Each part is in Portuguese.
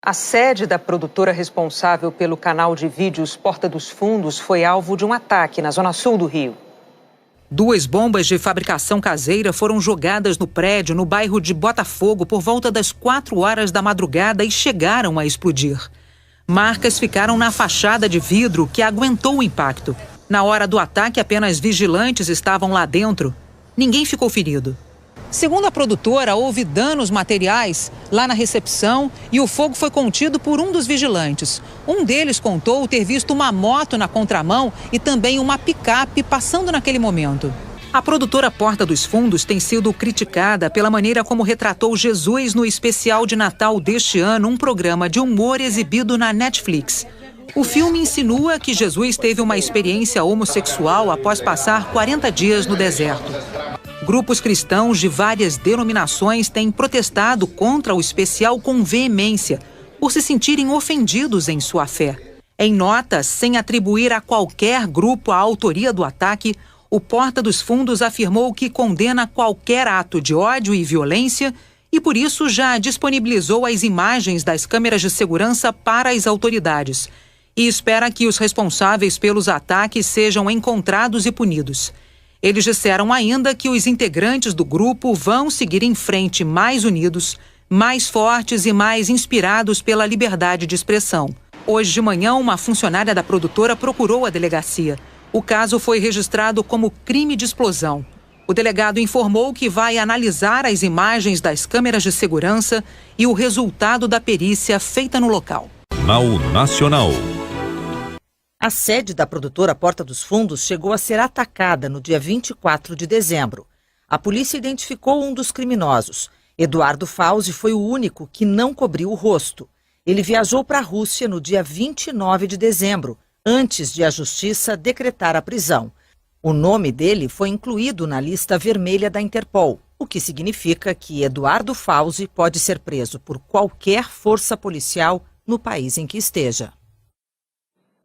A sede da produtora responsável pelo canal de vídeos Porta dos Fundos foi alvo de um ataque na zona sul do Rio. 2 bombas de fabricação caseira foram jogadas no prédio no bairro de Botafogo por volta das 4 horas da madrugada e chegaram a explodir. Marcas ficaram na fachada de vidro que aguentou o impacto. Na hora do ataque, apenas vigilantes estavam lá dentro. Ninguém ficou ferido. Segundo a produtora, houve danos materiais lá na recepção e o fogo foi contido por um dos vigilantes. Um deles contou ter visto uma moto na contramão e também uma picape passando naquele momento. A produtora Porta dos Fundos tem sido criticada pela maneira como retratou Jesus no especial de Natal deste ano, um programa de humor exibido na Netflix. O filme insinua que Jesus teve uma experiência homossexual após passar 40 dias no deserto. Grupos cristãos de várias denominações têm protestado contra o especial com veemência, por se sentirem ofendidos em sua fé. Em nota, sem atribuir a qualquer grupo a autoria do ataque, o Porta dos Fundos afirmou que condena qualquer ato de ódio e violência e, por isso, já disponibilizou as imagens das câmeras de segurança para as autoridades e espera que os responsáveis pelos ataques sejam encontrados e punidos. Eles disseram ainda que os integrantes do grupo vão seguir em frente mais unidos, mais fortes e mais inspirados pela liberdade de expressão. Hoje de manhã, uma funcionária da produtora procurou a delegacia. O caso foi registrado como crime de explosão. O delegado informou que vai analisar as imagens das câmeras de segurança e o resultado da perícia feita no local. Jornal Nacional. A sede da produtora Porta dos Fundos chegou a ser atacada no dia 24 de dezembro. A polícia identificou um dos criminosos. Eduardo Fauzi foi o único que não cobriu o rosto. Ele viajou para a Rússia no dia 29 de dezembro, antes de a justiça decretar a prisão. O nome dele foi incluído na lista vermelha da Interpol, o que significa que Eduardo Fauzi pode ser preso por qualquer força policial no país em que esteja.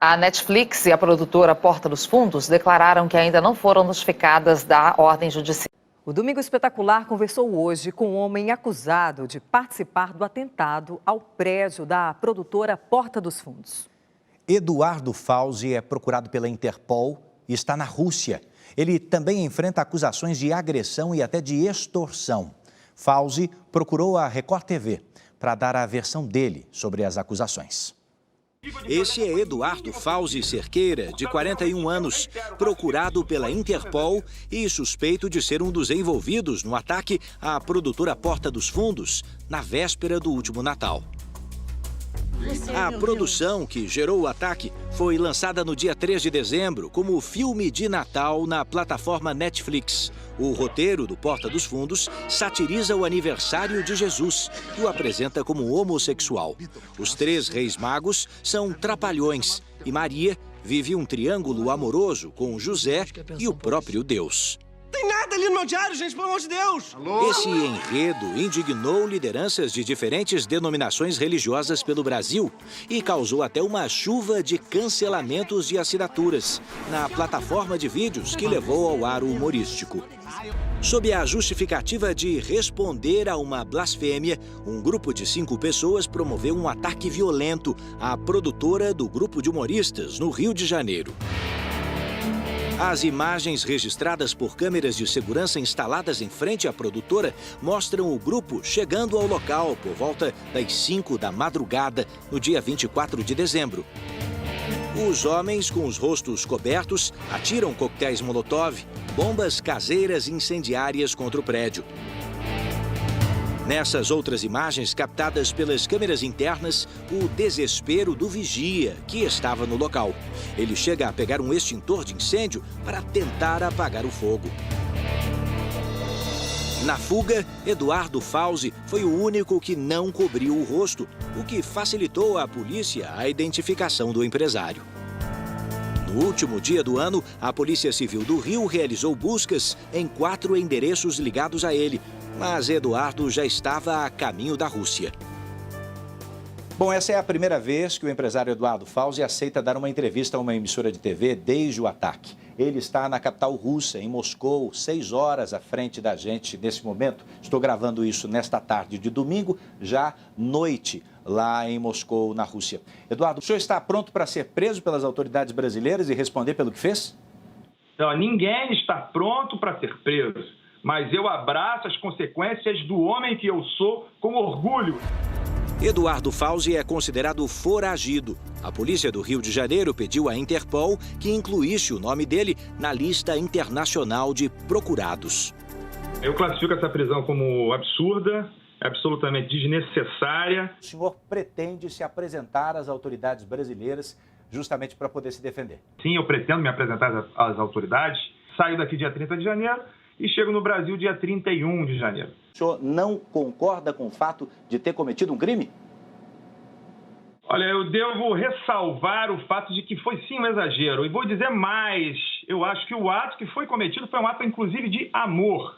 A Netflix e a produtora Porta dos Fundos declararam que ainda não foram notificadas da ordem judicial. O Domingo Espetacular conversou hoje com um homem acusado de participar do atentado ao prédio da produtora Porta dos Fundos. Eduardo Fauzi é procurado pela Interpol e está na Rússia. Ele também enfrenta acusações de agressão e até de extorsão. Fauzi procurou a Record TV para dar a versão dele sobre as acusações. Esse é Eduardo Fauzi Cerqueira, de 41 anos, procurado pela Interpol e suspeito de ser um dos envolvidos no ataque à produtora Porta dos Fundos, na véspera do último Natal. A produção que gerou o ataque foi lançada no dia 3 de dezembro como filme de Natal na plataforma Netflix. O roteiro do Porta dos Fundos satiriza o aniversário de Jesus e o apresenta como homossexual. Os 3 reis magos são trapalhões e Maria vive um triângulo amoroso com José e o próprio Deus. Tem nada ali no meu diário, gente, pelo amor de Deus! Alô? Esse enredo indignou lideranças de diferentes denominações religiosas pelo Brasil e causou até uma chuva de cancelamentos de assinaturas na plataforma de vídeos que levou ao ar o humorístico. Sob a justificativa de responder a uma blasfêmia, um grupo de 5 pessoas promoveu um ataque violento à produtora do grupo de humoristas no Rio de Janeiro. As imagens registradas por câmeras de segurança instaladas em frente à produtora mostram o grupo chegando ao local por volta das 5 da madrugada, no dia 24 de dezembro. Os homens, com os rostos cobertos, atiram coquetéis Molotov, bombas caseiras incendiárias contra o prédio. Nessas outras imagens captadas pelas câmeras internas, o desespero do vigia, que estava no local. Ele chega a pegar um extintor de incêndio para tentar apagar o fogo. Na fuga, Eduardo Fauzi foi o único que não cobriu o rosto, o que facilitou à polícia a identificação do empresário. No último dia do ano, a Polícia Civil do Rio realizou buscas em 4 endereços ligados a ele, mas Eduardo já estava a caminho da Rússia. Bom, essa é a primeira vez que o empresário Eduardo Fauzi aceita dar uma entrevista a uma emissora de TV desde o ataque. Ele está na capital russa, em Moscou, 6 horas à frente da gente nesse momento. Estou gravando isso nesta tarde de domingo, já noite, lá em Moscou, na Rússia. Eduardo, o senhor está pronto para ser preso pelas autoridades brasileiras e responder pelo que fez? Não, ninguém está pronto para ser preso, mas eu abraço as consequências do homem que eu sou com orgulho. Eduardo Fauzi é considerado foragido. A polícia do Rio de Janeiro pediu à Interpol que incluísse o nome dele na lista internacional de procurados. Eu classifico essa prisão como absurda, absolutamente desnecessária. O senhor pretende se apresentar às autoridades brasileiras justamente para poder se defender? Sim, eu pretendo me apresentar às autoridades. Saio daqui dia 30 de janeiro e chego no Brasil dia 31 de janeiro. O senhor não concorda com o fato de ter cometido um crime? Olha, eu devo ressalvar o fato de que foi sim um exagero. E vou dizer mais, eu acho que o ato que foi cometido foi um ato, inclusive, de amor.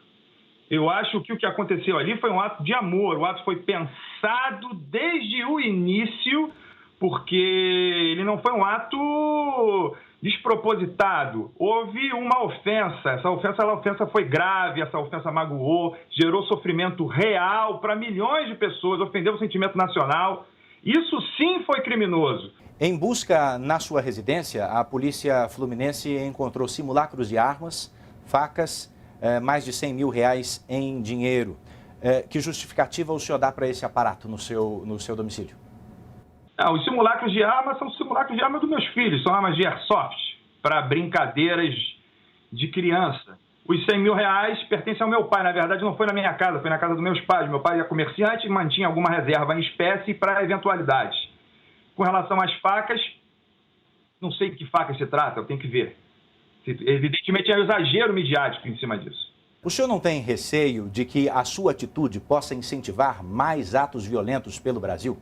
Eu acho que o que aconteceu ali foi um ato de amor. O ato foi pensado desde o início, porque ele não foi um ato despropositado. Houve uma ofensa. Essa ofensa foi grave, essa ofensa magoou, gerou sofrimento real para milhões de pessoas, ofendeu o sentimento nacional. Isso sim foi criminoso. Em busca na sua residência, a polícia fluminense encontrou simulacros de armas, facas, mais de R$100 mil em dinheiro. Que justificativa o senhor dá para esse aparato no seu domicílio? Os simulacros de armas são simulacros de armas dos meus filhos, são armas de airsoft, para brincadeiras de criança. Os R$100 mil pertencem ao meu pai, na verdade não foi na minha casa, foi na casa dos meus pais. Meu pai é comerciante e mantinha alguma reserva em espécie para eventualidades. Com relação às facas, não sei de que facas se trata, eu tenho que ver. Evidentemente é um exagero midiático em cima disso. O senhor não tem receio de que a sua atitude possa incentivar mais atos violentos pelo Brasil?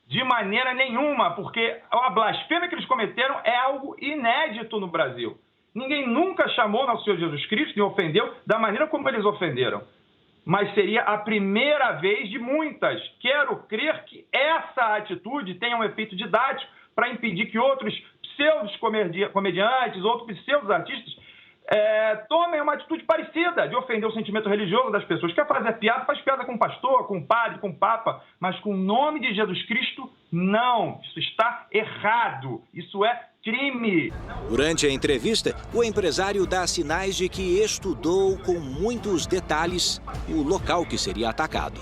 De maneira nenhuma, porque a blasfêmia que eles cometeram é algo inédito no Brasil. Ninguém nunca chamou nosso Senhor Jesus Cristo e ofendeu da maneira como eles ofenderam. Mas seria a primeira vez de muitas. Quero crer que essa atitude tenha um efeito didático para impedir que outros pseudos-comediantes, outros pseudos-artistas tomem uma atitude parecida de ofender o sentimento religioso das pessoas. Quer fazer piada, faz piada com o pastor, com o padre, com o papa, mas com o nome de Jesus Cristo, não. Isso está errado. Isso é crime. Durante a entrevista, o empresário dá sinais de que estudou com muitos detalhes o local que seria atacado.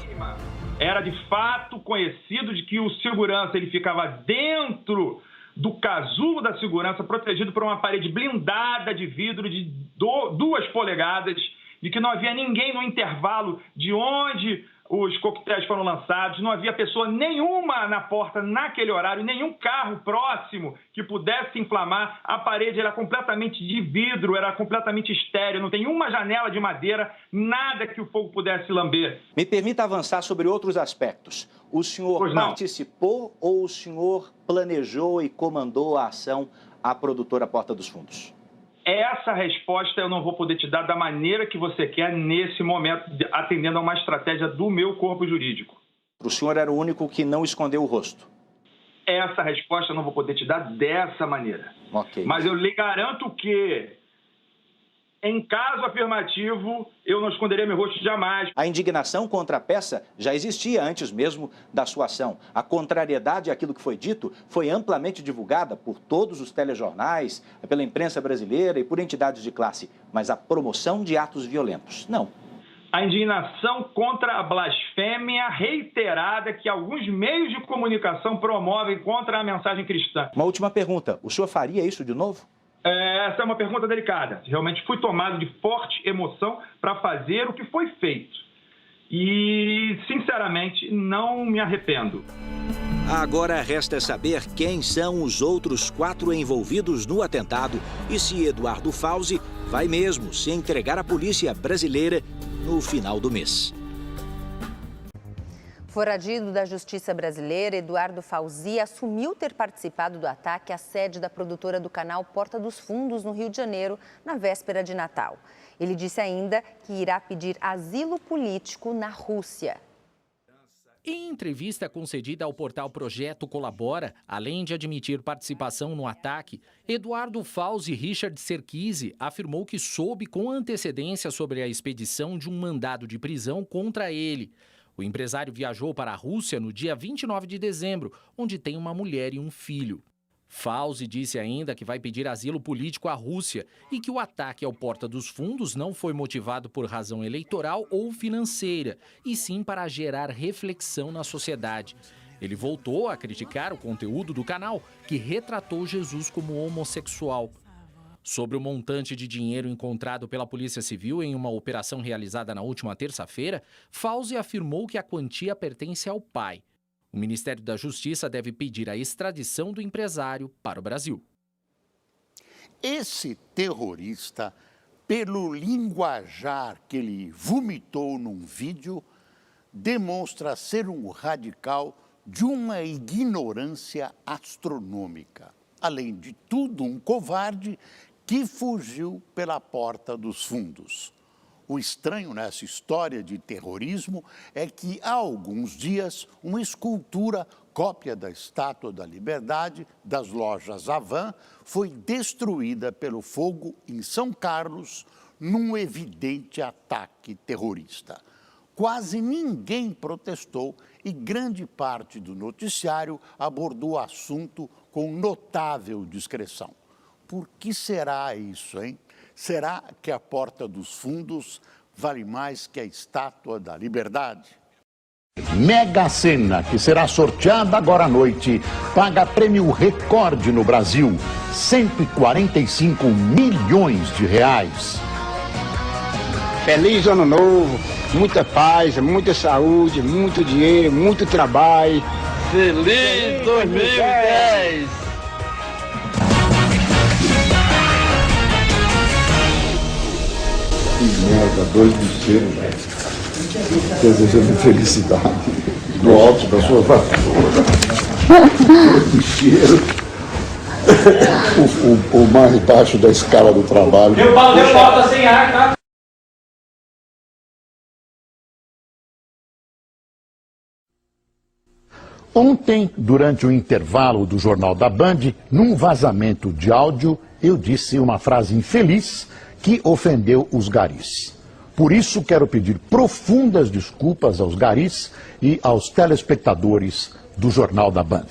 Era de fato conhecido de que o segurança ele ficava dentro do casulo da segurança, protegido por uma parede blindada de vidro de 2 polegadas, de que não havia ninguém no intervalo de onde os coquetéis foram lançados, não havia pessoa nenhuma na porta naquele horário, nenhum carro próximo que pudesse inflamar. A parede era completamente de vidro, era completamente estéril, não tem uma janela de madeira, nada que o fogo pudesse lamber. Me permita avançar sobre outros aspectos. O senhor participou ou o senhor planejou e comandou a ação à produtora Porta dos Fundos? Essa resposta eu não vou poder te dar da maneira que você quer nesse momento, atendendo a uma estratégia do meu corpo jurídico. O senhor era o único que não escondeu o rosto? Essa resposta eu não vou poder te dar dessa maneira. Ok. Mas eu lhe garanto que, em caso afirmativo, eu não esconderia meu rosto jamais. A indignação contra a peça já existia antes mesmo da sua ação. A contrariedade àquilo que foi dito foi amplamente divulgada por todos os telejornais, pela imprensa brasileira e por entidades de classe. Mas a promoção de atos violentos, não. A indignação contra a blasfêmia reiterada que alguns meios de comunicação promovem contra a mensagem cristã. Uma última pergunta. O senhor faria isso de novo? Essa é uma pergunta delicada. Realmente fui tomado de forte emoção para fazer o que foi feito. E, sinceramente, não me arrependo. Agora resta saber quem são os outros 4 envolvidos no atentado e se Eduardo Fauzi vai mesmo se entregar à polícia brasileira no final do mês. Foragido da Justiça Brasileira, Eduardo Fauzi assumiu ter participado do ataque à sede da produtora do canal Porta dos Fundos, no Rio de Janeiro, na véspera de Natal. Ele disse ainda que irá pedir asilo político na Rússia. Em entrevista concedida ao portal Projeto Colabora, além de admitir participação no ataque, Eduardo Fauzi Richard Serkisi afirmou que soube com antecedência sobre a expedição de um mandado de prisão contra ele. O empresário viajou para a Rússia no dia 29 de dezembro, onde tem uma mulher e um filho. Fauzi disse ainda que vai pedir asilo político à Rússia e que o ataque ao Porta dos Fundos não foi motivado por razão eleitoral ou financeira, e sim para gerar reflexão na sociedade. Ele voltou a criticar o conteúdo do canal, que retratou Jesus como homossexual. Sobre o montante de dinheiro encontrado pela Polícia Civil em uma operação realizada na última terça-feira, Fauzi afirmou que a quantia pertence ao pai. O Ministério da Justiça deve pedir a extradição do empresário para o Brasil. Esse terrorista, pelo linguajar que ele vomitou num vídeo, demonstra ser um radical de uma ignorância astronômica. Além de tudo, um covarde que fugiu pela porta dos fundos. O estranho nessa história de terrorismo é que, há alguns dias, uma escultura, cópia da Estátua da Liberdade, das lojas Havan, foi destruída pelo fogo em São Carlos, num evidente ataque terrorista. Quase ninguém protestou e grande parte do noticiário abordou o assunto com notável discrição. Por que será isso, hein? Será que a Porta dos Fundos vale mais que a Estátua da Liberdade? Mega Sena, que será sorteada agora à noite, paga prêmio recorde no Brasil, 145 milhões de reais. Feliz Ano Novo, muita paz, muita saúde, muito dinheiro, muito trabalho. Feliz 2010! Que merda, 2 do céu, velho. Desejando felicidade do alto da sua vassoura. O cheiro. O mais baixo da escala do trabalho. Deu falta sem ar, tá? Ontem, durante o intervalo do Jornal da Band, num vazamento de áudio, eu disse uma frase infeliz que ofendeu os garis. Por isso, quero pedir profundas desculpas aos garis e aos telespectadores do Jornal da Band.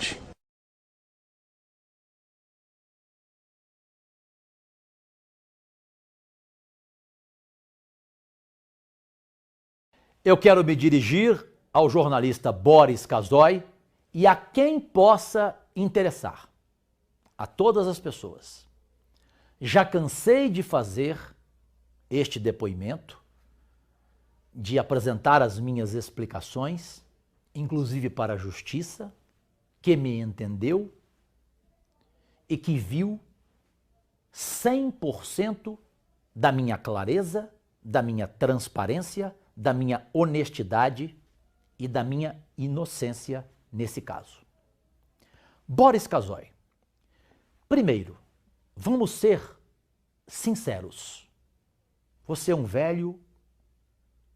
Eu quero me dirigir ao jornalista Boris Casoy e a quem possa interessar, a todas as pessoas. Já cansei de fazer este depoimento, de apresentar as minhas explicações, inclusive para a justiça, que me entendeu e que viu 100% da minha clareza, da minha transparência, da minha honestidade e da minha inocência nesse caso. Boris Casoy, primeiro, vamos ser sinceros. Você é um velho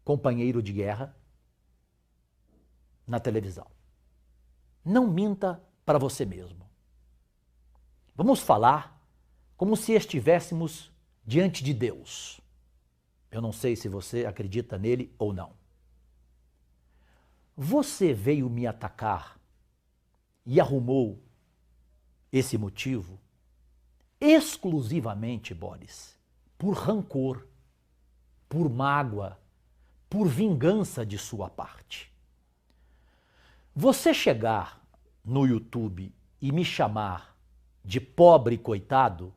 companheiro de guerra na televisão. Não minta para você mesmo. Vamos falar como se estivéssemos diante de Deus. Eu não sei se você acredita nele ou não. Você veio me atacar e arrumou esse motivo exclusivamente, Boris, por rancor, por mágoa, por vingança de sua parte. Você chegar no YouTube e me chamar de pobre coitado,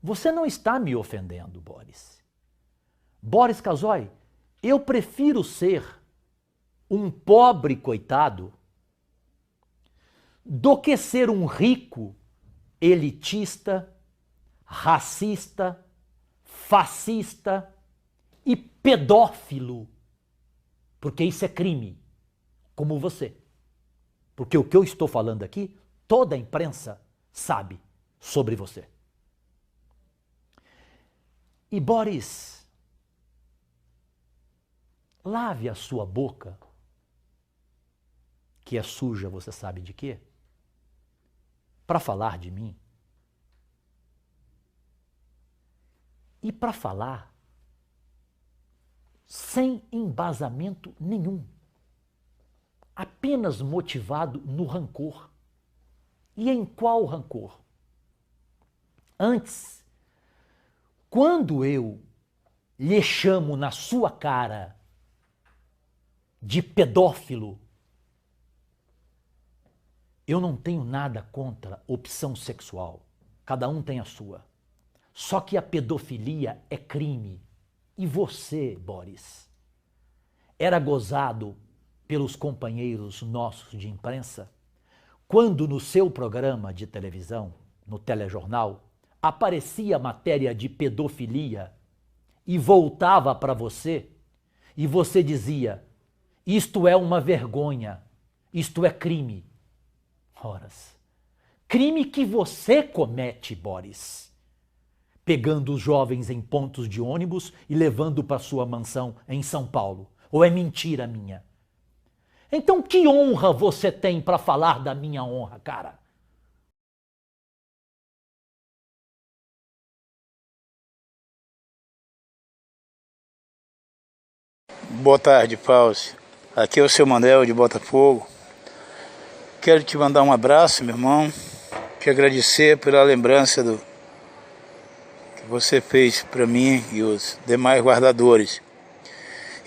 você não está me ofendendo, Boris. Boris Casoy, eu prefiro ser um pobre coitado do que ser um rico elitista, racista, fascista e pedófilo, porque isso é crime, como você. Porque o que eu estou falando aqui, toda a imprensa sabe sobre você. E Boris, lave a sua boca que é suja, você sabe de quê? Para falar de mim. E para falar sem embasamento nenhum. Apenas motivado no rancor. E em qual rancor? Antes, quando eu lhe chamo na sua cara de pedófilo, eu não tenho nada contra opção sexual. Cada um tem a sua. Só que a pedofilia é crime. E você, Boris, era gozado pelos companheiros nossos de imprensa quando no seu programa de televisão, no telejornal, aparecia matéria de pedofilia e voltava para você e você dizia: isto é uma vergonha, isto é crime. Horas, crime que você comete, Boris, pegando os jovens em pontos de ônibus e levando para sua mansão em São Paulo. Ou é mentira minha? Então que honra você tem para falar da minha honra, cara? Boa tarde, Fauzi. Aqui é o seu Manuel de Botafogo. Quero te mandar um abraço, meu irmão. Te agradecer pela lembrança que você fez para mim e os demais guardadores.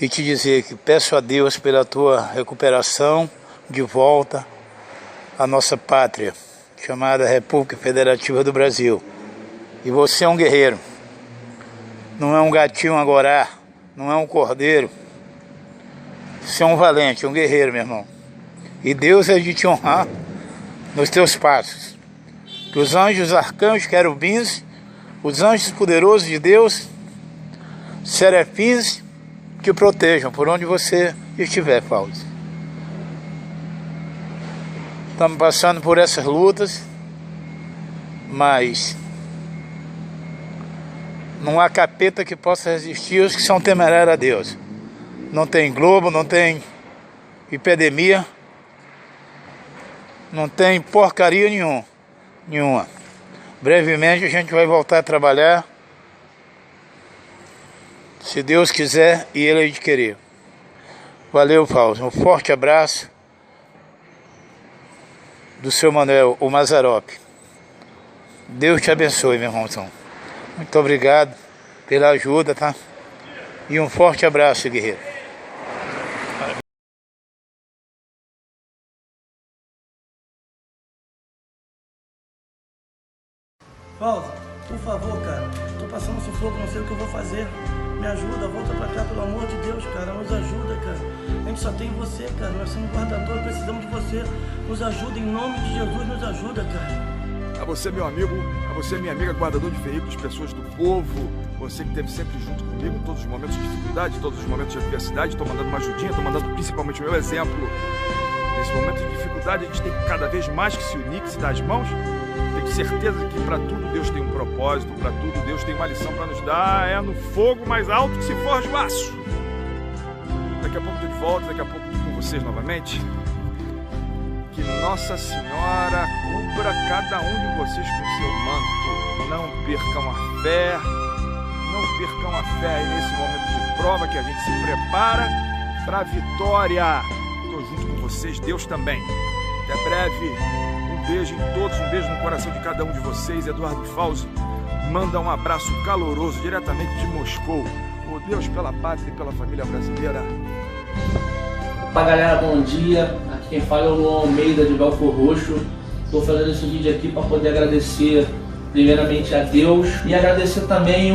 E te dizer que peço a Deus pela tua recuperação de volta à nossa pátria, chamada República Federativa do Brasil. E você é um guerreiro. Não é um gatinho agorá, não é um cordeiro. Você é um valente, um guerreiro, meu irmão. E Deus é de te honrar nos teus passos. Que os anjos, arcanjos, querubins, os anjos poderosos de Deus, serafins, te protejam por onde você estiver, Fauzi. Estamos passando por essas lutas, mas não há capeta que possa resistir aos que são temerários a Deus. Não tem Globo, não tem epidemia, não tem porcaria nenhuma. Brevemente a gente vai voltar a trabalhar, se Deus quiser e Ele adquirir. Valeu, Fauzi. Um forte abraço do seu Manuel, o Mazzaropi. Deus te abençoe, meu irmãozão. Muito obrigado pela ajuda, tá? E um forte abraço, guerreiro. Fauzi, por favor, cara, tô passando sufoco, não sei o que eu vou fazer. Me ajuda, volta pra cá, pelo amor de Deus, cara, nos ajuda, cara. A gente só tem você, cara, nós somos guardadores, precisamos de você. Nos ajuda, em nome de Jesus, nos ajuda, cara. A você, meu amigo, a você, minha amiga, guardador de veículos, pessoas do povo, você que esteve sempre junto comigo em todos os momentos de dificuldade, em todos os momentos de adversidade, tô mandando uma ajudinha, tô mandando principalmente o meu exemplo. Nesse momento de dificuldade, a gente tem que cada vez mais que se unir, que se dar as mãos. Tenho certeza que para tudo Deus tem um propósito, para tudo Deus tem uma lição para nos dar. É no fogo mais alto que se forja o aço. Daqui a pouco estou de volta, daqui a pouco estou com vocês novamente. Que Nossa Senhora cubra cada um de vocês com seu manto. Não percam a fé, não percam a fé nesse momento de prova que a gente se prepara para a vitória. Estou junto com vocês, Deus também. Até breve. Um beijo em todos, um beijo no coração de cada um de vocês. Eduardo Fauzi manda um abraço caloroso diretamente de Moscou. Oh Deus, pela pátria e pela família brasileira. Opa galera, bom dia. Aqui quem fala é o Luan Almeida de Belfor Roxo. Estou fazendo esse vídeo aqui para poder agradecer primeiramente a Deus e agradecer também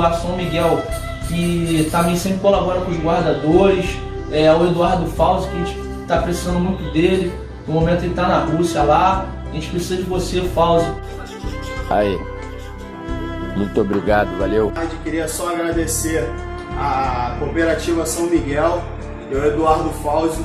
a São Miguel, que também sempre colabora com os guardadores, o Eduardo Fauzi, que a gente está precisando muito dele. No momento ele está na Rússia lá, a gente precisa de você, Fauzi. Aí, muito obrigado, valeu. Queria só agradecer a Cooperativa São Miguel e o Eduardo Fauzi,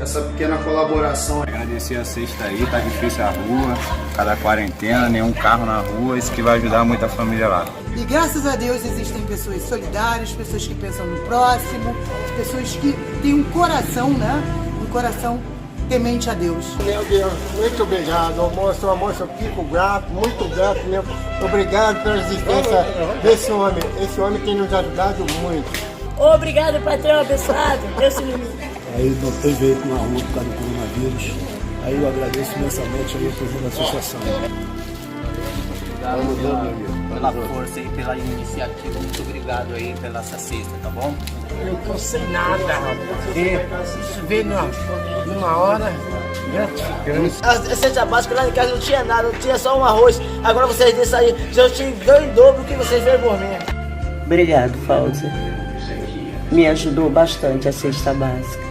essa pequena colaboração. Agradecer a sexta aí, tá difícil a rua, cada quarentena, nenhum carro na rua, isso que vai ajudar muito a família lá. E graças a Deus existem pessoas solidárias, pessoas que pensam no próximo, pessoas que têm um coração, né? Um coração temente a Deus. Meu Deus, muito obrigado, almoço. Eu fico grato, muito grato mesmo. Obrigado pela existência desse homem. Esse homem tem nos ajudado muito. Obrigado, patrão abençoado. Deus te livre. Aí não tem veículo na rua por causa do coronavírus. Aí eu agradeço imensamente aí o presidente da associação. Obrigado pela força e pela iniciativa. Muito obrigado aí pela essa cesta, tá bom? Eu tô sem nada, rapaz. Isso veio numa hora gratificante. A cesta básica lá em casa não tinha nada, não tinha só um arroz. Agora vocês desse aí, eu te dou em dobro o que vocês veem por mim. Obrigado, Fauzi. Me ajudou bastante a cesta básica.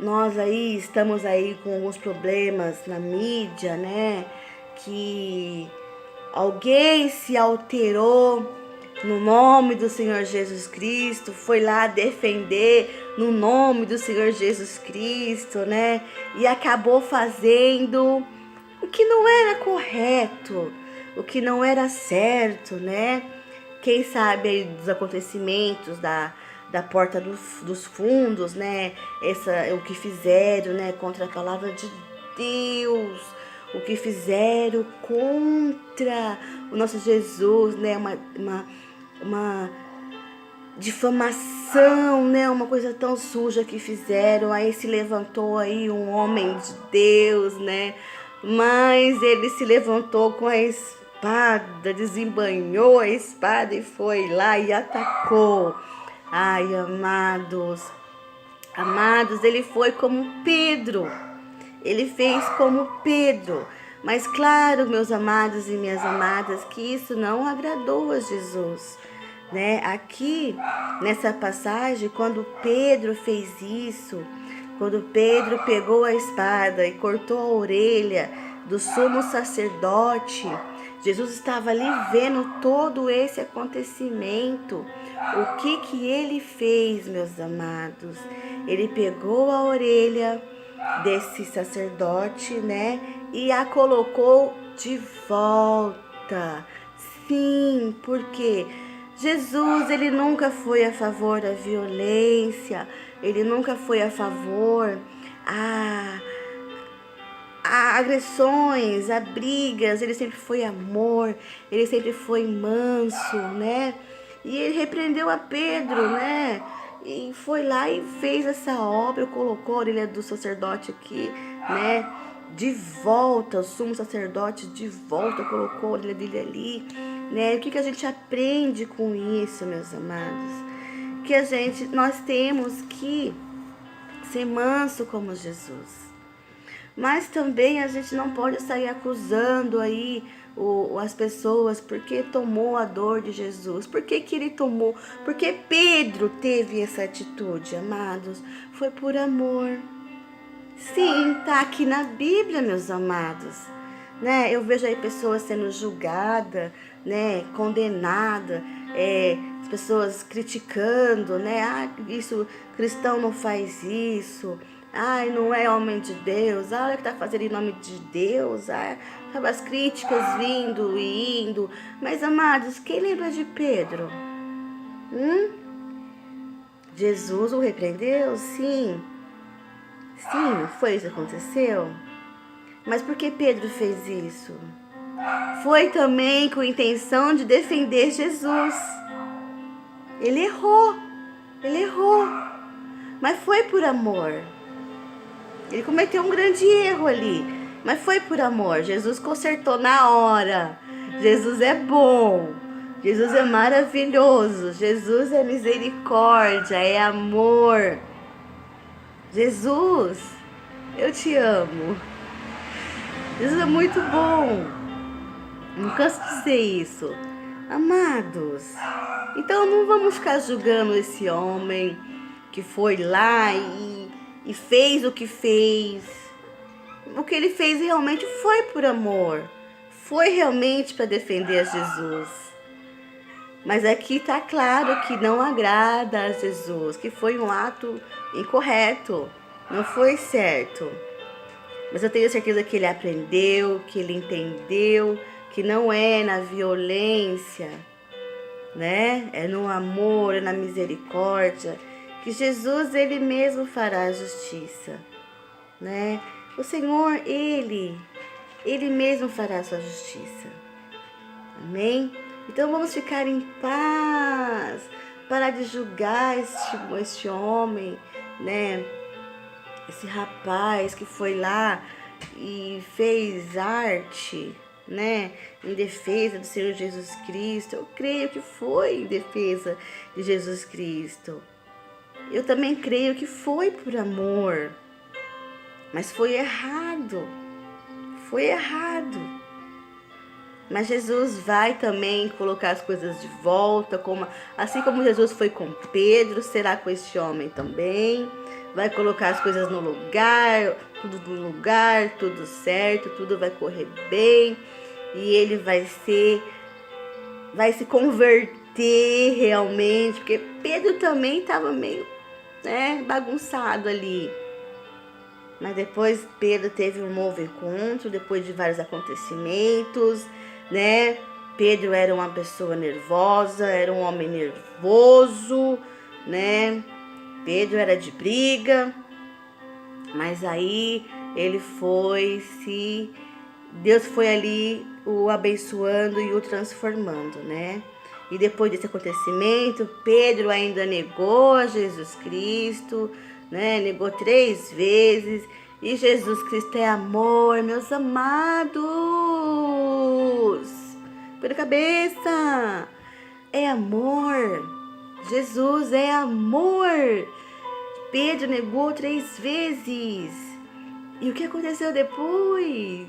Nós aí estamos aí com alguns problemas na mídia, né? Que alguém se alterou no nome do Senhor Jesus Cristo, foi lá defender no nome do Senhor Jesus Cristo, né? E acabou fazendo o que não era correto, o que não era certo, né? Quem sabe aí dos acontecimentos da porta dos fundos, né? O que fizeram, né? Contra a palavra de Deus, o que fizeram contra o nosso Jesus, né? Uma difamação, né? Uma coisa tão suja que fizeram. Aí se levantou aí um homem de Deus, né? Mas ele se levantou com a espada, desembanhou a espada e foi lá e atacou. Ai, amados, ele foi como Pedro, ele fez como Pedro, mas claro, meus amados e minhas amadas, que isso não agradou a Jesus, né? Aqui, nessa passagem, quando Pedro fez isso, quando Pedro pegou a espada e cortou a orelha do sumo sacerdote, Jesus estava ali vendo todo esse acontecimento. O que ele fez, meus amados? Ele pegou a orelha desse sacerdote, né? E a colocou de volta. Sim, porque Jesus, ele nunca foi a favor da violência. Ele nunca foi a favor a agressões, a brigas. Ele sempre foi amor. Ele sempre foi manso, né? E ele repreendeu a Pedro, né? E foi lá e fez essa obra, colocou a orelha do sacerdote aqui, né? De volta, o sumo sacerdote de volta, colocou a orelha dele ali, né? O que a gente aprende com isso, meus amados? Que nós temos que ser manso como Jesus. Mas também a gente não pode sair acusando aí as pessoas porque tomou a dor de Jesus. Por que ele tomou? Porque Pedro teve essa atitude, amados. Foi por amor. Sim, tá aqui na Bíblia, meus amados. Né? Eu vejo aí pessoas sendo julgadas, né? Condenadas, as pessoas criticando, né? Ah, isso, cristão não faz isso. Ai, não é homem de Deus. Ah, olha o que está fazendo em nome de Deus. Ah, as críticas vindo e indo. Mas, amados, quem lembra de Pedro? Jesus o repreendeu? Sim. Sim, foi isso que aconteceu. Mas por que Pedro fez isso? Foi também com a intenção de defender Jesus. Ele errou. Mas foi por amor. Ele cometeu um grande erro ali. Mas foi por amor. Jesus consertou na hora. Jesus é bom. Jesus é maravilhoso. Jesus é misericórdia, é amor. Jesus, eu te amo. Jesus é muito bom. Não canso de dizer isso. Amados, então não vamos ficar julgando esse homem que foi lá e fez o que fez. O que ele fez realmente foi por amor. Foi realmente para defender a Jesus. Mas aqui está claro que não agrada a Jesus, que foi um ato incorreto, não foi certo. Mas eu tenho certeza que ele aprendeu, que ele entendeu, que não é na violência, né? É no amor, é na misericórdia, que Jesus, ele mesmo fará a justiça, né? O Senhor, ele mesmo fará a sua justiça. Amém? Então vamos ficar em paz, parar de julgar este homem, né? Esse rapaz que foi lá e fez arte, né? Em defesa do Senhor Jesus Cristo. Eu creio que foi em defesa de Jesus Cristo. Eu também creio que foi por amor. Mas foi errado. Foi errado. Mas Jesus vai também colocar as coisas de volta, assim como Jesus foi com Pedro, será com este homem também. Vai colocar as coisas no lugar, tudo certo, tudo vai correr bem. E ele vai se converter realmente, porque Pedro também estava meio, né, bagunçado ali. Mas depois Pedro teve um novo encontro, depois de vários acontecimentos, né? Pedro era uma pessoa nervosa, era um homem nervoso, né? Pedro era de briga, mas aí Deus foi ali o abençoando e o transformando, né? E depois desse acontecimento, Pedro ainda negou a Jesus Cristo, né? Negou 3 vezes. E Jesus Cristo é amor, meus amados. Pela cabeça. É amor. Jesus é amor. Pedro negou 3 vezes. E o que aconteceu depois?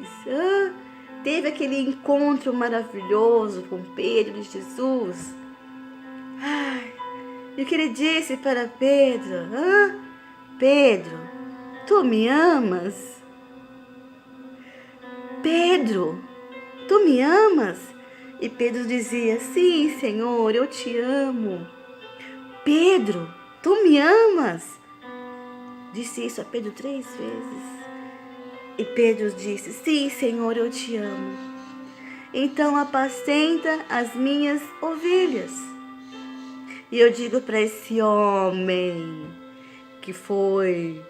Teve aquele encontro maravilhoso com Pedro e Jesus. E o que ele disse para Pedro? Pedro, tu me amas? Pedro, tu me amas? E Pedro dizia, sim, Senhor, eu te amo. Pedro, tu me amas? Disse isso a Pedro 3 vezes. E Pedro disse, sim, Senhor, eu te amo. Então apacenta as minhas ovelhas. E eu digo para esse homem que foi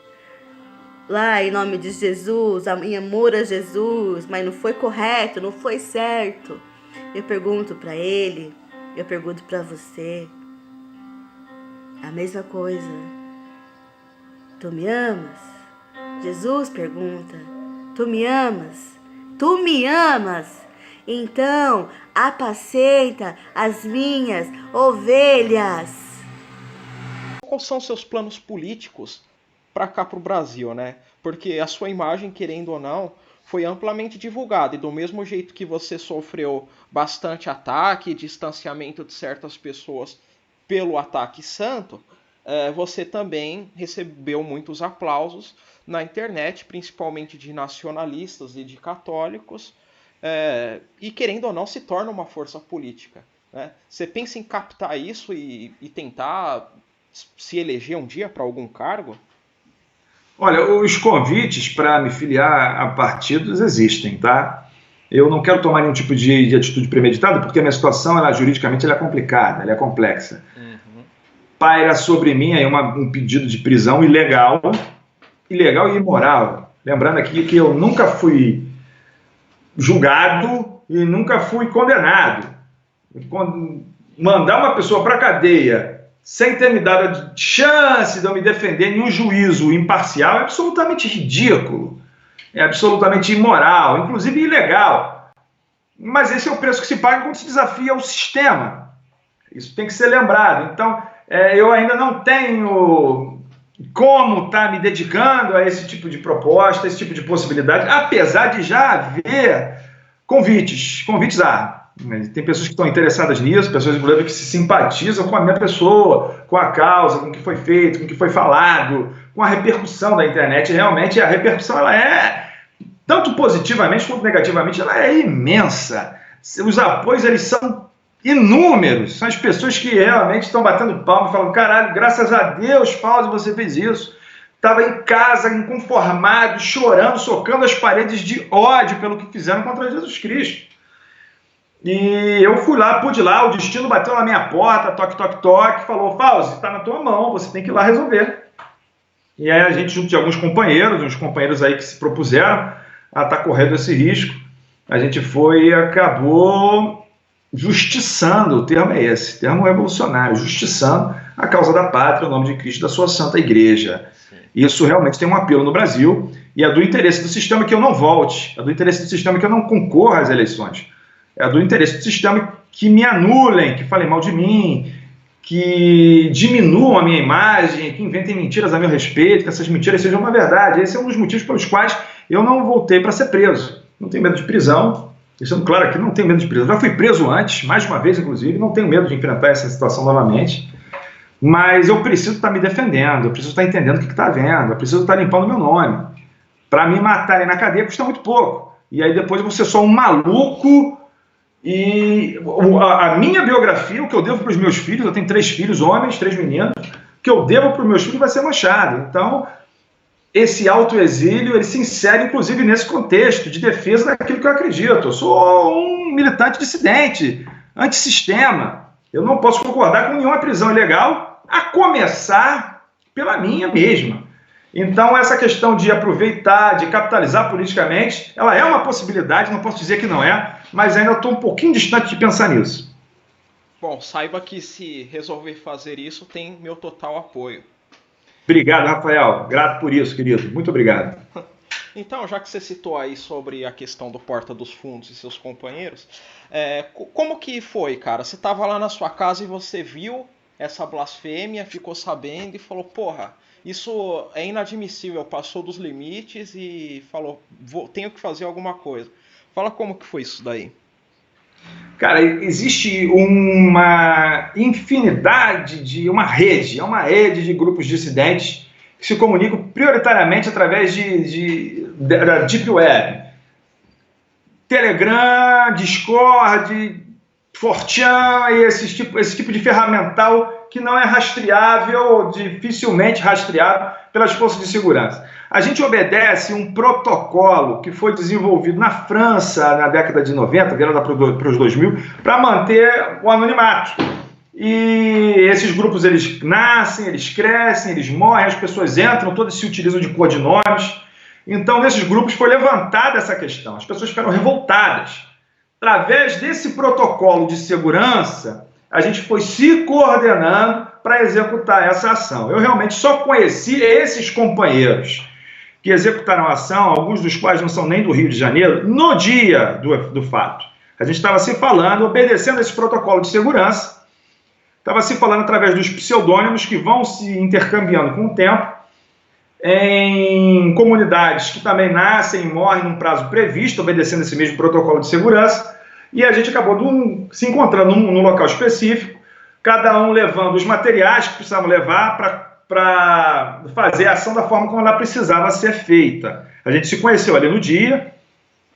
lá em nome de Jesus, em amor a Jesus, mas não foi correto, não foi certo. Eu pergunto para ele, eu pergunto para você, a mesma coisa. Tu me amas? Jesus pergunta, tu me amas? Tu me amas? Então apacenta as minhas ovelhas. Quais são seus planos políticos para cá, para o Brasil, né? Porque a sua imagem, querendo ou não, foi amplamente divulgada. E do mesmo jeito que você sofreu bastante ataque e distanciamento de certas pessoas pelo ataque santo, você também recebeu muitos aplausos na internet, principalmente de nacionalistas e de católicos, e querendo ou não se torna uma força política, né? Você pensa em captar isso e tentar se eleger um dia para algum cargo? Olha, os convites para me filiar a partidos existem, tá? Eu não quero tomar nenhum tipo de atitude premeditada, porque a minha situação, juridicamente, ela é complicada, ela é complexa. Paira sobre mim aí um pedido de prisão ilegal e imoral. Lembrando aqui que eu nunca fui julgado e nunca fui condenado. Mandar uma pessoa para a cadeia sem ter me dado a chance de eu me defender em um juízo imparcial é absolutamente ridículo. é absolutamente imoral, inclusive ilegal. Mas esse é o preço que se paga quando se desafia o sistema. Isso tem que ser lembrado. Então, eu ainda não tenho como estar me dedicando a esse tipo de proposta, esse tipo de possibilidade, apesar de já haver convites há. Tem pessoas que estão interessadas nisso, pessoas, inclusive, que se simpatizam com a minha pessoa, com a causa, com o que foi feito, com o que foi falado, com a repercussão da internet. Realmente, a repercussão, ela é, tanto positivamente quanto negativamente, ela é imensa. Os apoios, eles são inúmeros. São as pessoas que realmente estão batendo palma e falando, caralho, graças a Deus, Fauzi, você fez isso. Estava em casa, inconformado, chorando, socando as paredes de ódio pelo que fizeram contra Jesus Cristo. E eu fui lá, pude ir lá, o destino bateu na minha porta, toque, toque, toque, falou, Fauzi, está na tua mão, você tem que ir lá resolver. E aí a gente, junto de alguns companheiros, uns companheiros aí que se propuseram a estar correndo esse risco, a gente foi e acabou justiçando, o termo é esse, termo revolucionário, justiçando a causa da pátria, o nome de Cristo, da sua Santa Igreja. Isso realmente tem um apelo no Brasil, e é do interesse do sistema que eu não volte, é do interesse do sistema que eu não concorra às eleições, é do interesse do sistema que me anulem, que falem mal de mim, que diminuam a minha imagem, que inventem mentiras a meu respeito, que essas mentiras sejam uma verdade. Esse é um dos motivos pelos quais eu não voltei para ser preso. Não tenho medo de prisão, deixando claro aqui, não tenho medo de prisão. Já fui preso antes, mais de uma vez, inclusive, não tenho medo de enfrentar essa situação novamente. Mas eu preciso estar me defendendo, eu preciso estar entendendo o que está havendo, eu preciso estar limpando meu nome. Para me matarem na cadeia custa muito pouco. E aí depois eu vou ser só um maluco. E a minha biografia, o que eu devo para os meus filhos, eu tenho 3 filhos, homens, 3 meninos, o que eu devo para os meus filhos vai ser manchado. Então, esse autoexílio, ele se insere, inclusive, nesse contexto de defesa daquilo que eu acredito. Eu sou um militante dissidente, antissistema. Eu não posso concordar com nenhuma prisão ilegal, a começar pela minha mesma. Então, essa questão de aproveitar, de capitalizar politicamente, ela é uma possibilidade, não posso dizer que não é, mas ainda estou um pouquinho distante de pensar nisso. Bom, saiba que se resolver fazer isso, tem meu total apoio. Obrigado, Rafael. Grato por isso, querido. Muito obrigado. Então, já que você citou aí sobre a questão do Porta dos Fundos e seus companheiros, como que foi, cara? Você estava lá na sua casa e você viu essa blasfêmia, ficou sabendo e falou, porra, isso é inadmissível, passou dos limites e falou, tenho que fazer alguma coisa. Fala como que foi isso daí. Cara, existe uma infinidade uma rede de grupos dissidentes que se comunicam prioritariamente através da Deep Web. Telegram, Discord, 4chan e esse tipo de ferramental que não é rastreável ou dificilmente rastreável pelas forças de segurança. A gente obedece um protocolo que foi desenvolvido na França na década de 90, virada para os 2000, para manter o anonimato. E esses grupos, eles nascem, eles crescem, eles morrem, as pessoas entram, todos se utilizam de codinomes. Então, nesses grupos foi levantada essa questão, as pessoas ficaram revoltadas. Através desse protocolo de segurança, a gente foi se coordenando para executar essa ação. Eu realmente só conheci esses companheiros que executaram a ação, alguns dos quais não são nem do Rio de Janeiro, no dia do fato. A gente estava se falando, obedecendo esse protocolo de segurança, estava se falando através dos pseudônimos que vão se intercambiando com o tempo, em comunidades que também nascem e morrem num prazo previsto, obedecendo esse mesmo protocolo de segurança, e a gente acabou se encontrando num local específico, cada um levando os materiais que precisavam levar para fazer a ação da forma como ela precisava ser feita. A gente se conheceu ali no dia,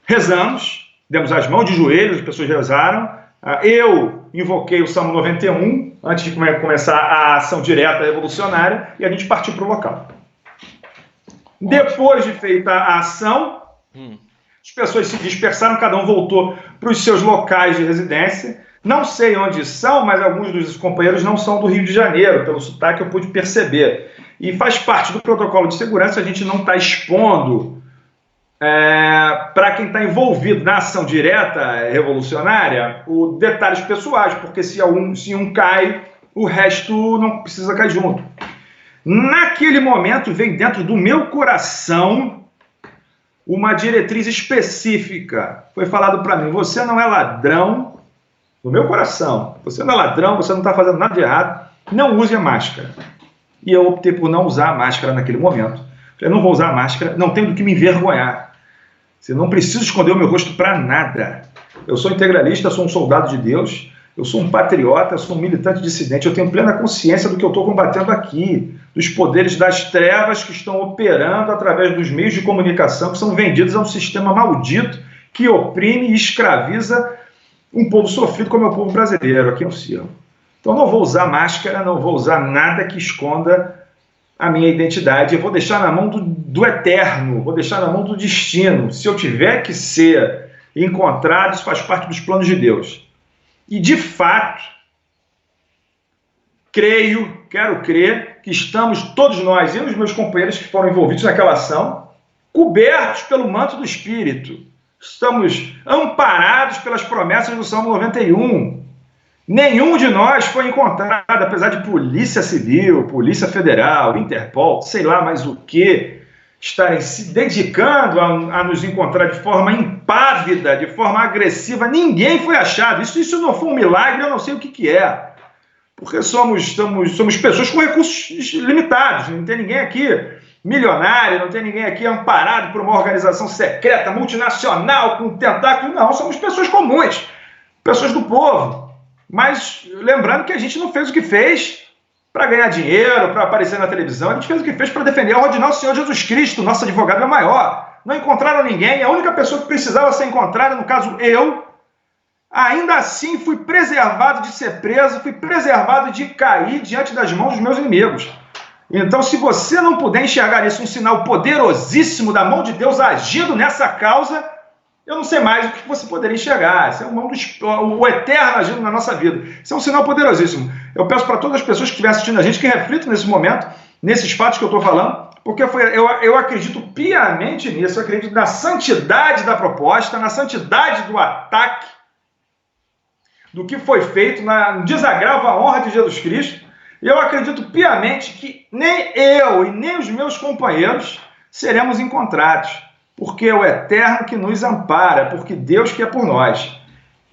rezamos, demos as mãos de joelhos, as pessoas rezaram, eu invoquei o Salmo 91, antes de começar a ação direta revolucionária, e a gente partiu para o local. Depois de feita a ação, as pessoas se dispersaram, cada um voltou para os seus locais de residência. Não sei onde são, mas alguns dos companheiros não são do Rio de Janeiro, pelo sotaque eu pude perceber. E faz parte do protocolo de segurança, a gente não está expondo para quem está envolvido na ação direta revolucionária detalhes pessoais, porque se um cai, o resto não precisa cair junto. Naquele momento veio dentro do meu coração uma diretriz específica. Foi falado para mim, você não é ladrão, no meu coração, você não é ladrão, você não está fazendo nada de errado, não use a máscara. E eu optei por não usar a máscara naquele momento. Eu não vou usar a máscara, não tenho do que me envergonhar. Eu não preciso esconder o meu rosto para nada. Eu sou integralista, sou um soldado de Deus, eu sou um patriota, eu sou um militante dissidente, eu tenho plena consciência do que eu estou combatendo aqui, dos poderes das trevas que estão operando através dos meios de comunicação que são vendidos a um sistema maldito que oprime e escraviza um povo sofrido como é o povo brasileiro, aqui no Ciro. Então não vou usar máscara, não vou usar nada que esconda a minha identidade, eu vou deixar na mão do eterno, vou deixar na mão do destino. Se eu tiver que ser encontrado, isso faz parte dos planos de Deus. E de fato, quero crer que estamos todos nós, eu e os meus companheiros que foram envolvidos naquela ação, cobertos pelo manto do Espírito. Estamos amparados pelas promessas do Salmo 91. Nenhum de nós foi encontrado, apesar de Polícia Civil, Polícia Federal, Interpol, sei lá mais o que, estarem se dedicando a nos encontrar de forma impávida, de forma agressiva. Ninguém foi achado. Isso não foi um milagre, eu não sei o que é. Porque somos pessoas com recursos limitados, não tem ninguém aqui milionário, não tem ninguém aqui amparado por uma organização secreta, multinacional, com tentáculos. Não, somos pessoas comuns, pessoas do povo. Mas lembrando que a gente não fez o que fez para ganhar dinheiro, para aparecer na televisão, a gente fez o que fez para defender a ordem do nosso Senhor Jesus Cristo, nosso advogado é maior. Não encontraram ninguém, a única pessoa que precisava ser encontrada, no caso eu, ainda assim fui preservado de ser preso, fui preservado de cair diante das mãos dos meus inimigos. Então, se você não puder enxergar isso, um sinal poderosíssimo da mão de Deus agindo nessa causa, eu não sei mais o que você poderia enxergar. Isso é o eterno agindo na nossa vida. Isso é um sinal poderosíssimo. Eu peço para todas as pessoas que estiverem assistindo a gente que reflitam nesse momento, nesses fatos que eu estou falando, porque eu acredito piamente nisso, eu acredito na santidade da proposta, na santidade do ataque, do que foi feito, no desagravo à honra de Jesus Cristo. E eu acredito piamente que nem eu e nem os meus companheiros seremos encontrados, porque é o eterno que nos ampara, porque Deus que é por nós.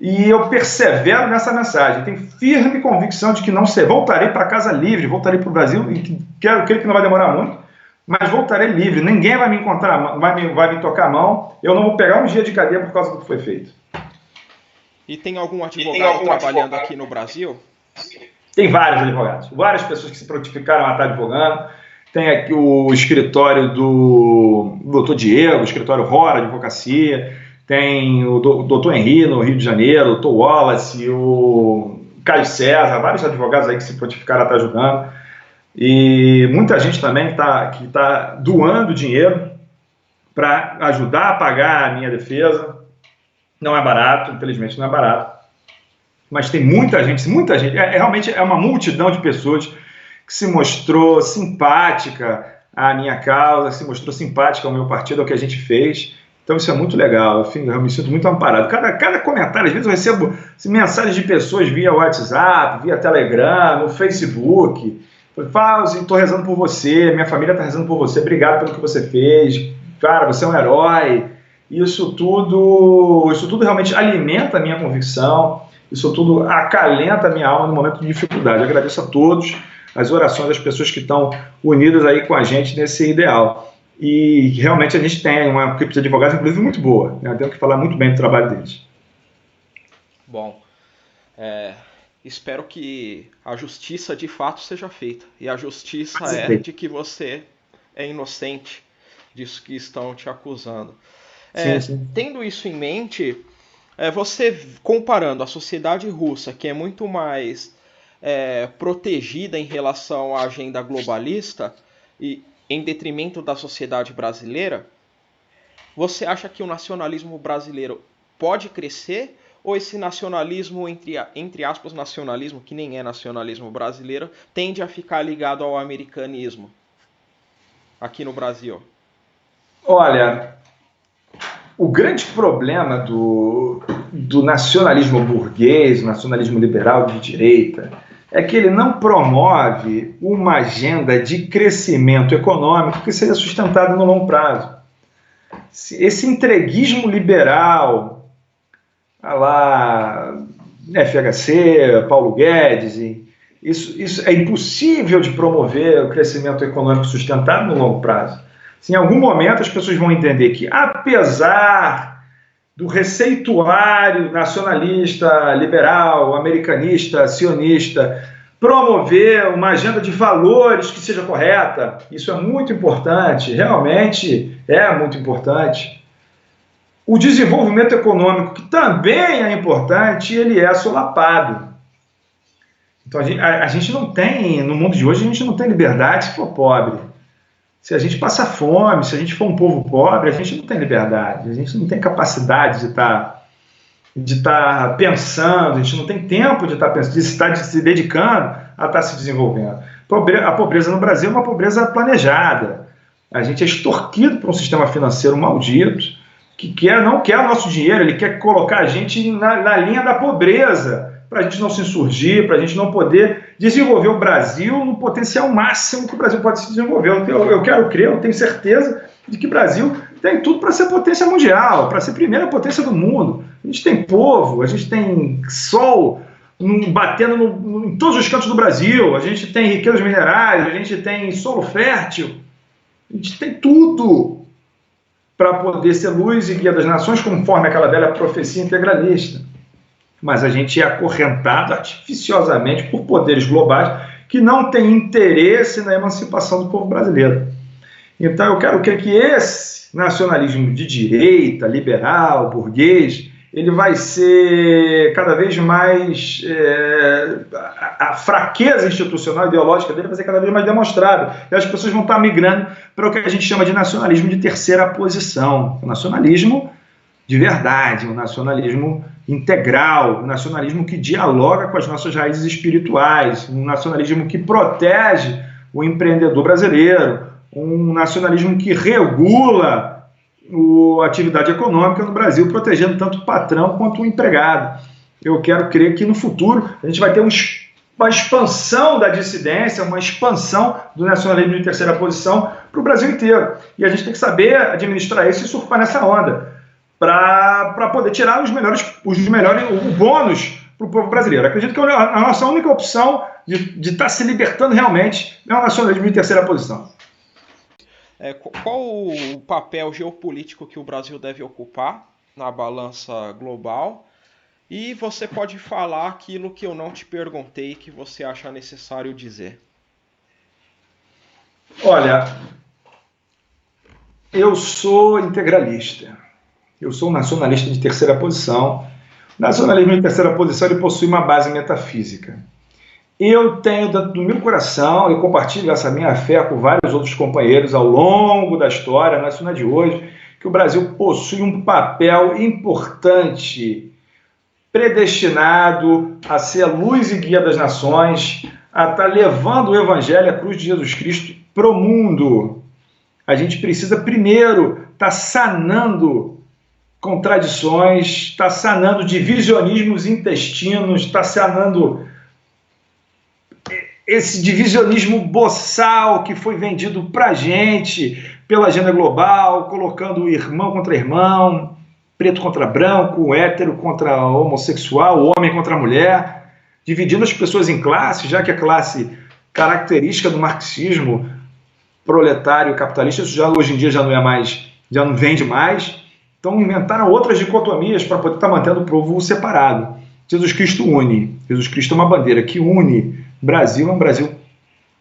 E eu persevero nessa mensagem, tenho firme convicção de que não voltarei para casa livre, voltarei para o Brasil, e creio que não vai demorar muito, mas voltarei livre, ninguém vai me encontrar, vai me tocar a mão, eu não vou pegar um dia de cadeia por causa do que foi feito. E tem algum advogado trabalhando aqui no Brasil? Tem vários advogados, várias pessoas que se prontificaram a estar advogando. Tem aqui o escritório do Dr. Diego, o escritório Rora Advocacia, tem o Dr. Henri no Rio de Janeiro, o Dr. Wallace, o Caio César, vários advogados aí que se prontificaram a estar ajudando. E muita gente também que está doando dinheiro para ajudar a pagar a minha defesa. Não é barato, infelizmente não é barato. Mas tem muita gente, realmente é uma multidão de pessoas que se mostrou simpática à minha causa, se mostrou simpática ao meu partido, ao que a gente fez. Então isso é muito legal, eu me sinto muito amparado. Cada comentário, às vezes eu recebo mensagens de pessoas via WhatsApp, via Telegram, no Facebook. Fauzi, estou rezando por você, minha família está rezando por você, obrigado pelo que você fez, cara, você é um herói. Isso tudo realmente alimenta a minha convicção, isso tudo acalenta a minha alma no momento de dificuldade. Eu agradeço a todos as orações das pessoas que estão unidas aí com a gente nesse ideal. E realmente a gente tem uma equipe de advogados, inclusive, muito boa, né? Tenho que falar muito bem do trabalho deles. Bom, espero que a justiça de fato seja feita. E a justiça é de que você é inocente disso que estão te acusando. Sim. Tendo isso em mente, você comparando a sociedade russa, que é muito mais protegida em relação à agenda globalista, e em detrimento da sociedade brasileira, você acha que o nacionalismo brasileiro pode crescer? Ou esse nacionalismo, entre aspas, nacionalismo, que nem é nacionalismo brasileiro, tende a ficar ligado ao americanismo aqui no Brasil? Olha, o grande problema do nacionalismo burguês, nacionalismo liberal de direita, é que ele não promove uma agenda de crescimento econômico que seja sustentado no longo prazo. esse entreguismo liberal, lá FHC, Paulo Guedes, isso é impossível de promover o crescimento econômico sustentável no longo prazo. Se em algum momento as pessoas vão entender que, apesar do receituário nacionalista, liberal, americanista, sionista, promover uma agenda de valores que seja correta, isso é muito importante, realmente é muito importante. O desenvolvimento econômico, que também é importante, ele é solapado. Então a gente não tem, no mundo de hoje, a gente não tem liberdade se for pobre. Se a gente passa fome, se a gente for um povo pobre, a gente não tem liberdade, a gente não tem capacidade de estar pensando, a gente não tem tempo de estar pensando, de estar se dedicando a estar se desenvolvendo. A pobreza no Brasil é uma pobreza planejada. A gente é extorquido por um sistema financeiro maldito, que não quer o nosso dinheiro, ele quer colocar a gente na linha da pobreza, para a gente não se insurgir, para a gente não poder desenvolver o Brasil no potencial máximo que o Brasil pode se desenvolver. Eu quero crer, eu tenho certeza de que o Brasil tem tudo para ser potência mundial, para ser a primeira potência do mundo. A gente tem povo, a gente tem sol batendo em todos os cantos do Brasil, a gente tem riquezas minerais, a gente tem solo fértil, a gente tem tudo para poder ser luz e guia das nações, conforme aquela velha profecia integralista. Mas a gente é acorrentado artificiosamente por poderes globais que não têm interesse na emancipação do povo brasileiro. Então eu quero crer que esse nacionalismo de direita, liberal, burguês, ele vai ser cada vez mais... a fraqueza institucional, ideológica dele vai ser cada vez mais demonstrada. E as pessoas vão estar migrando para o que a gente chama de nacionalismo de terceira posição. O nacionalismo de verdade, o nacionalismo integral, um nacionalismo que dialoga com as nossas raízes espirituais, um nacionalismo que protege o empreendedor brasileiro, um nacionalismo que regula a atividade econômica no Brasil, protegendo tanto o patrão quanto o empregado. Eu quero crer que no futuro a gente vai ter uma expansão da dissidência, uma expansão do nacionalismo de terceira posição para o Brasil inteiro. E a gente tem que saber administrar isso e surfar nessa onda, para poder tirar o bônus para o povo brasileiro. Acredito que a nossa única opção de estar se libertando realmente é o nacionalismo de terceira posição. Qual o papel geopolítico que o Brasil deve ocupar na balança global? E você pode falar aquilo que eu não te perguntei que você acha necessário dizer. Olha, eu sou integralista. Eu sou um nacionalista de terceira posição. O nacionalismo de terceira posição ele possui uma base metafísica. Eu tenho dentro do meu coração, eu compartilho essa minha fé com vários outros companheiros ao longo da história, não é só na de hoje, que o Brasil possui um papel importante, predestinado a ser a luz e guia das nações, a estar levando o Evangelho, a cruz de Jesus Cristo, para o mundo. A gente precisa primeiro estar sanando contradições, está sanando divisionismos intestinos, está sanando esse divisionismo boçal que foi vendido para a gente pela agenda global, colocando irmão contra irmão, preto contra branco, hétero contra homossexual, homem contra mulher, dividindo as pessoas em classes, já que a classe característica do marxismo proletário capitalista, isso já hoje em dia já não vende mais. Então inventaram outras dicotomias para poder estar mantendo o povo separado. Jesus Cristo une. Jesus Cristo é uma bandeira que une. O Brasil é um Brasil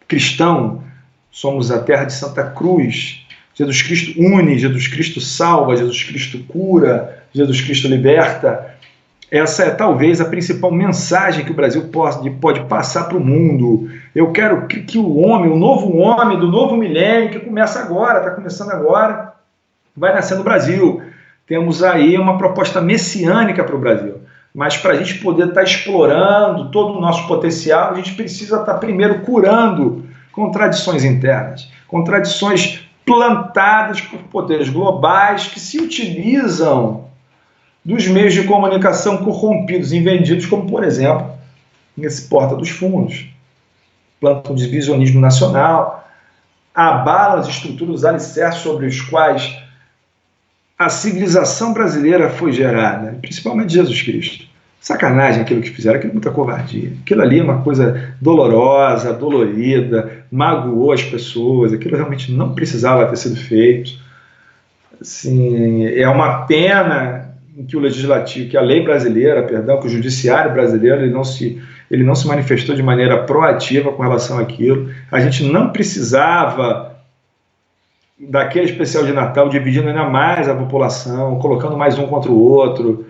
cristão. Somos a terra de Santa Cruz. Jesus Cristo une, Jesus Cristo salva, Jesus Cristo cura, Jesus Cristo liberta. Essa é talvez a principal mensagem que o Brasil pode passar para o mundo. Eu quero que o homem, o novo homem do novo milênio, que começa agora, está começando agora, vai nascer no Brasil. Temos aí uma proposta messiânica para o Brasil. Mas para a gente poder estar explorando todo o nosso potencial, a gente precisa estar primeiro curando contradições internas, contradições plantadas por poderes globais que se utilizam dos meios de comunicação corrompidos e vendidos, como, por exemplo, nesse Porta dos Fundos. Plantam um divisionismo nacional, abalam as estruturas, os alicerces sobre os quais a civilização brasileira foi gerada, principalmente Jesus Cristo. Sacanagem aquilo que fizeram, aquilo é muita covardia. Aquilo ali é uma coisa dolorosa, dolorida, magoou as pessoas, aquilo realmente não precisava ter sido feito. Assim, é uma pena que o legislativo, que a lei brasileira, perdão, que o judiciário brasileiro ele não se manifestou de maneira proativa com relação àquilo. A gente não precisava daquele especial de Natal dividindo ainda mais a população, colocando mais um contra o outro,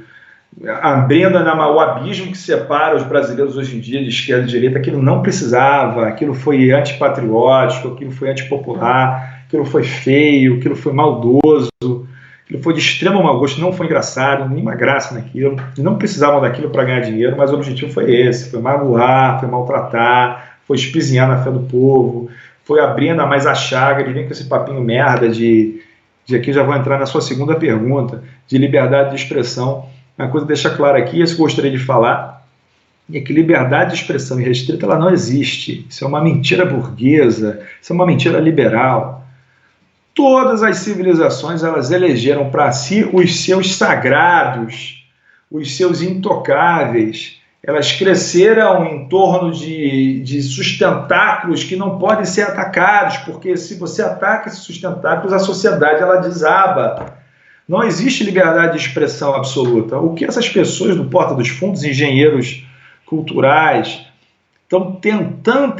abrindo ainda mais o abismo que separa os brasileiros hoje em dia de esquerda e direita. Aquilo não precisava, aquilo foi antipatriótico, aquilo foi antipopular, aquilo foi feio, aquilo foi maldoso, aquilo foi de extremo mau gosto, não foi engraçado, nenhuma graça naquilo, não precisavam daquilo para ganhar dinheiro, mas o objetivo foi esse, foi magoar, foi maltratar, foi espizinhar na fé do povo, foi abrir ainda mais a chaga, de vir com esse papinho merda de aqui já vou entrar na sua segunda pergunta, de liberdade de expressão. Uma coisa deixa clara aqui, isso que eu gostaria de falar, é que liberdade de expressão irrestrita ela não existe. Isso é uma mentira burguesa, isso é uma mentira liberal. Todas as civilizações elas elegeram para si os seus sagrados, os seus intocáveis. Elas cresceram em torno de sustentáculos que não podem ser atacados, porque se você ataca esses sustentáculos, a sociedade ela desaba. Não existe liberdade de expressão absoluta. O que essas pessoas do Porta dos Fundos, engenheiros culturais, estão tentando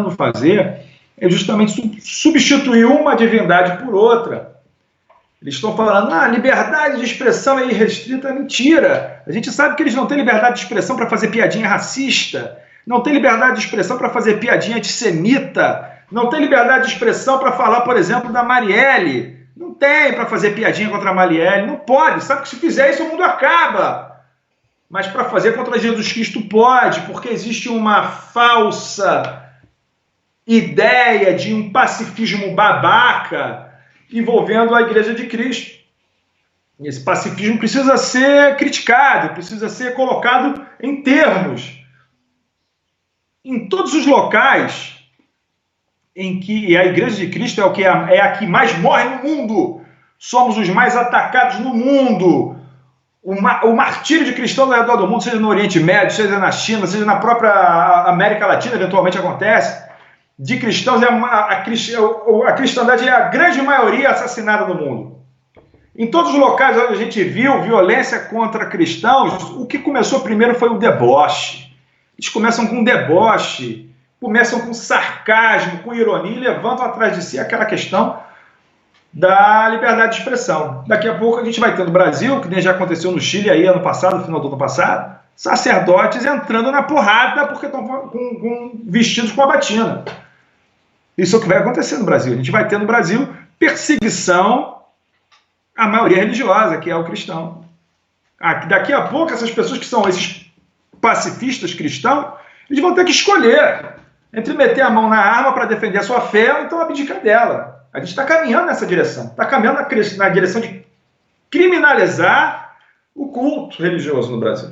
fazer é justamente substituir uma divindade por outra. Eles estão falando, liberdade de expressão é irrestrita. Mentira! A gente sabe que eles não têm liberdade de expressão para fazer piadinha racista, não tem liberdade de expressão para fazer piadinha antissemita, não tem liberdade de expressão para falar, por exemplo, da Marielle. Não tem para fazer piadinha contra a Marielle, não pode. Sabe que se fizer isso o mundo acaba. Mas para fazer contra Jesus Cristo pode, porque existe uma falsa ideia de um pacifismo babaca envolvendo a Igreja de Cristo. E esse pacifismo precisa ser criticado, precisa ser colocado em termos. Em todos os locais em que a Igreja de Cristo é a que mais morre no mundo, somos os mais atacados no mundo. O martírio de cristãos ao redor do mundo, seja no Oriente Médio, seja na China, seja na própria América Latina, eventualmente acontece, de cristãos, a cristandade é a grande maioria assassinada no mundo. Em todos os locais onde a gente viu violência contra cristãos, o que começou primeiro foi o deboche. Eles começam com deboche, começam com sarcasmo, com ironia e levantam atrás de si aquela questão da liberdade de expressão. Daqui a pouco a gente vai ter no Brasil, que nem já aconteceu no Chile aí ano passado, no final do ano passado, sacerdotes entrando na porrada porque estão vestidos com a batina. Isso é o que vai acontecer no Brasil. A gente vai ter no Brasil perseguição à maioria religiosa, que é o cristão. Daqui a pouco essas pessoas que são esses pacifistas cristãos, eles vão ter que escolher entre meter a mão na arma para defender a sua fé ou então abdicar dela. A gente está caminhando nessa direção. Está caminhando na direção de criminalizar o culto religioso no Brasil.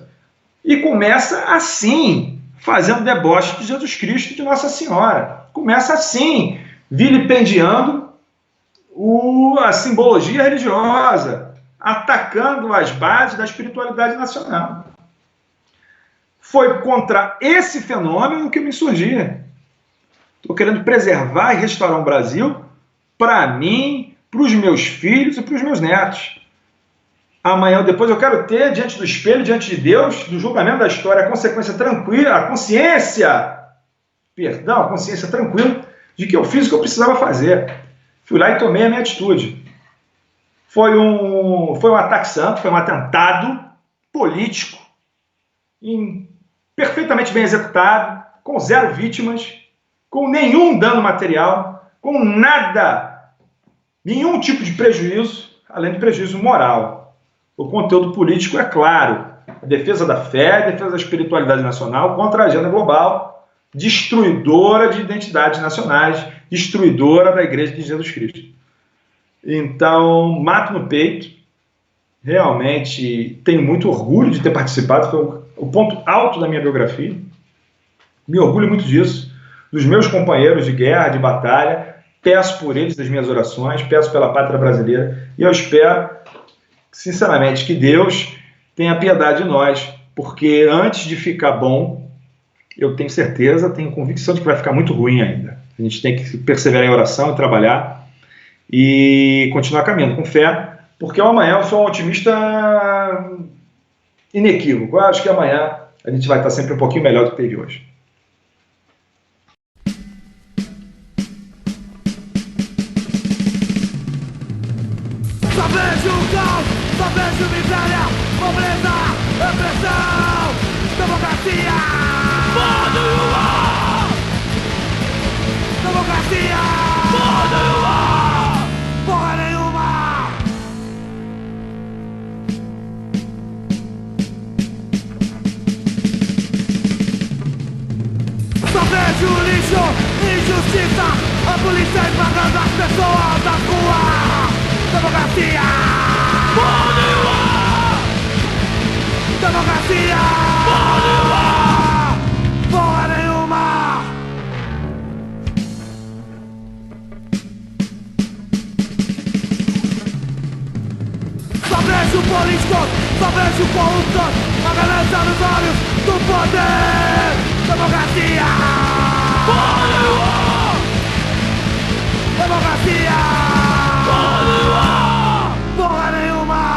E começa assim, fazendo deboche de Jesus Cristo e de Nossa Senhora. Começa assim, vilipendiando a simbologia religiosa, atacando as bases da espiritualidade nacional. Foi contra esse fenômeno que eu me insurgi. Estou querendo preservar e restaurar um Brasil para mim, para os meus filhos e para os meus netos. Amanhã ou depois eu quero ter, diante do espelho, diante de Deus, do julgamento da história, a consciência tranquila de que eu fiz o que eu precisava fazer. Fui lá e tomei a minha atitude. Foi um ataque santo, foi um atentado político, perfeitamente bem executado, com 0 vítimas, com nenhum dano material, com nada, nenhum tipo de prejuízo, além do prejuízo moral. O conteúdo político é claro, a defesa da fé, a defesa da espiritualidade nacional contra a agenda global, destruidora de identidades nacionais, destruidora da Igreja de Jesus Cristo. Então, mato no peito, realmente tenho muito orgulho de ter participado, foi o ponto alto da minha biografia, me orgulho muito disso, dos meus companheiros de guerra, de batalha, peço por eles nas minhas orações, peço pela pátria brasileira, e eu espero, sinceramente, que Deus tenha piedade de nós, porque antes de ficar bom, eu tenho certeza, tenho convicção de que vai ficar muito ruim ainda. A gente tem que perseverar em oração e trabalhar e continuar caminhando com fé, porque amanhã eu sou um otimista inequívoco. Eu acho que amanhã a gente vai estar sempre um pouquinho melhor do que teve hoje. Só vejo o caos, só vejo miséria, pobreza, repressão, democracia, porra nenhuma! Democracia, porra nenhuma! Porra nenhuma! Só vejo lixo, injustiça, a polícia esmagando as pessoas da rua. Democracia! Porra nenhuma! Democracia! Porra nenhuma! Porra nenhuma! Só vejo políticos, só vejo corruptos, a ganância nos olhos do poder! Democracia! Porra nenhuma! Democracia! Porra nenhuma! Porra nenhuma!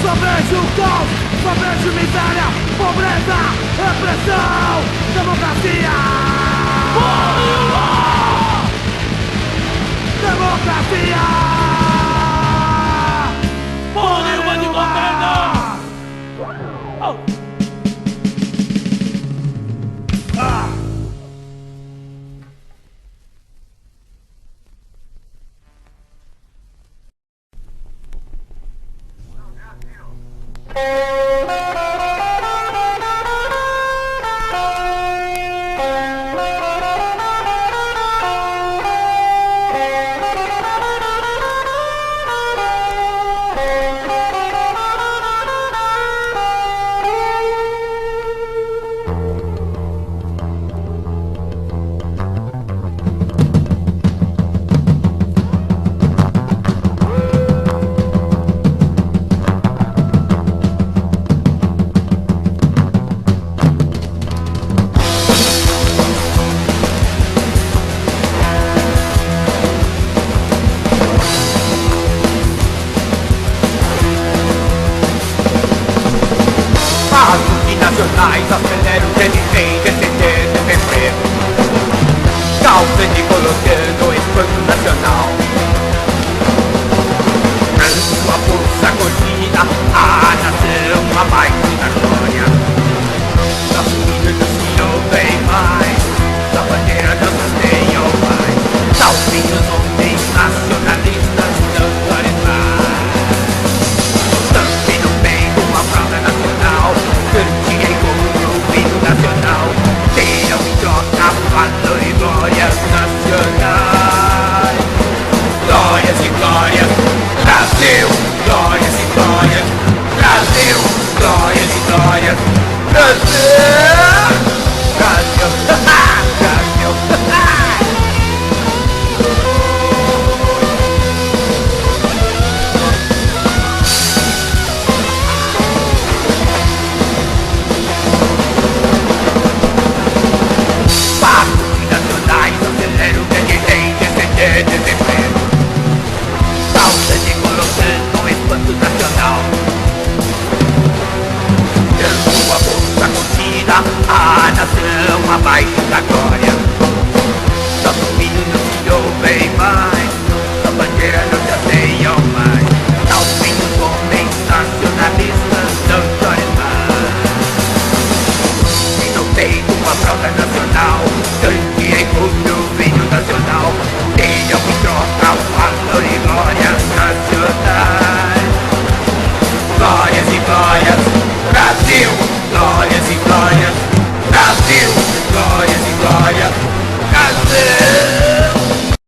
Só vejo caos, só vejo miséria, pobreza, repressão, democracia! Porra nenhuma! Democracia! Porra nenhuma de governo! Aceleram o resistente, defender fevereiro. Causa de colocando espanto nacional. Sua força contida, a nação abaixo.